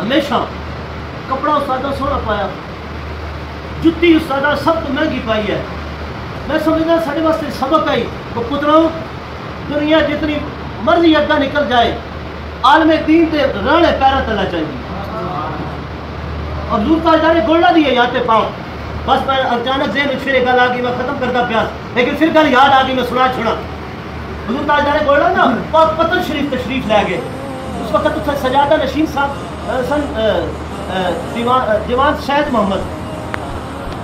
ہمیشہ کپڑا استادہ سونا پایا، جتی استادہ سب تو مہنگی پائی ہے. میں سمجھنا سارے واسطے سبق آئی وہ پتروں دنیا جتنی مرضی اگا نکل جائے عالم دین تے رانے پیرا تلا چاہیے. اور حضور تاجدار گولڈا دی ہے یاد پاؤ. بس میں اچانک ذہن پھر ایک گل آ گئی، میں ختم کرتا پیاس، لیکن پھر گل یاد آ گئی، میں سنا چھوڑا. حضور تاجدار گولڈا نا پاک پتن شریف تشریف لے گئے. اس وقت اتنے سجادہ نشین صاحب سن دیوان شہد محمد.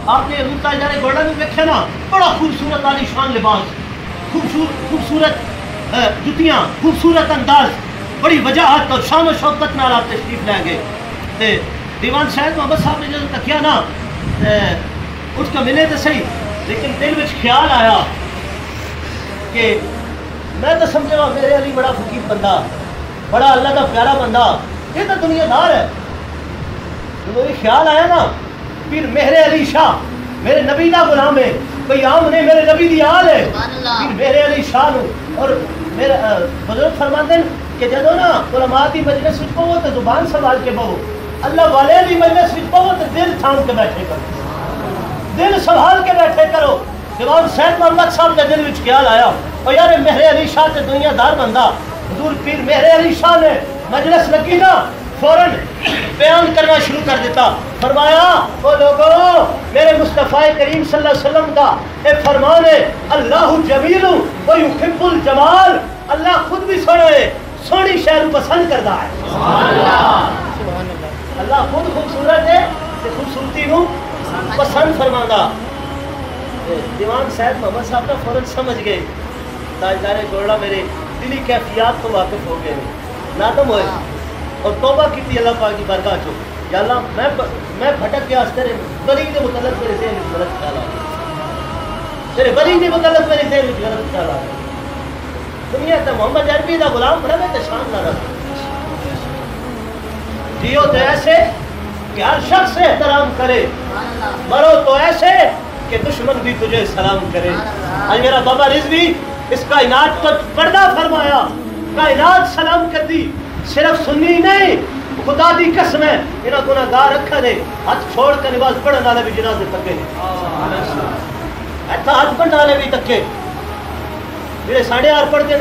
آپ نے حضور تاجدار گولڈا میں دیکھا نا، بڑا خوبصورت عالی شان لباس، خوبصورت جتیاں، خوبصورت انداز، بڑی وجاہت اور شان و شوکت نال آپ تشریف لے گئے. تے دیوان شاہد محمد صاحب نے جب تکیا نا اس کا ملے تو صحیح، لیکن دل میں خیال آیا کہ میں تو سمجھا میرے علی بڑا فقیر بندہ، بڑا اللہ کا پیارا بندہ، یہ تو دنیا دار ہے. مجھے خیال آیا نا پھر میرے علی شاہ میرے نبی کا غلام ہے، کوئی عام نہیں، میرے نبی دی آل ہے. پھر میرے علی شاہ نو اور میرے بزرگ فرماتے ہیں کہ جدو نا علماء دی مجلس وچ پو تو زبان سنبھال کے بہو، اللہ والے دی مجلس وچ پو تو دل تھام کے بیٹھے کرو، دل سنبھال کے بیٹھے کرو. دیوان شاہد محمد صاحب کے دل وچ خیال آیا اور یار میرے علی شاہ تے دنیا دار بندہ. حضور پیر میرے علی شاہ نے مجلس لگی نا فوراً بیان کرنا شروع کر دیتا. فرمایا او لوگوں، میرے مصطفیٰ کریم صلی اللہ علیہ وسلم کا ایک فرمان ہے، اللہ جمیل و یحب الجمال، اللہ خود بھی سونا ہے، سونی شہر پسند کرتا ہے. اللہ خود خوبصورت ہے کہ خوبصورتی نو پسند فرمانا. دیوان شاہد محمد صاحب کا فوراً سمجھ گئے، تاجدار گولڈا میرے دلی کیفیات کو واقف ہو گئے، نادم ہوئے اور توبہ کی تھی اللہ پاک کی برکات چو. یا اللہ میں بھٹک گیا، تیرے بلی نے متعلق میرے ذہن میں غلط خیال آ گیا، تیرے بلی نے متعلق میرے ذہن میں غلط خیال آ گیا. دنیا تا محمد عربی دا غلام بنا میں تے شان نہ رکھ جیو تو ایسے کہ ہر شخص سے احترام کرے، مرو تو ایسے کہ دشمن بھی تجھے سلام کرے. آج میرا بابا رضوی اس کائنات کو پردہ فرمایا، کائنات سلام کر دی. صرف سنی نہیں، خدا دی قسم ہے انہاں گناہگار رکھا دے ہاتھ چھوڑ کے نماز پڑھنے والے بھی جنازے تکے، ایتھا ہاتھ پڑھنے والے بھی تکے، میرے 8:30 پڑھ کے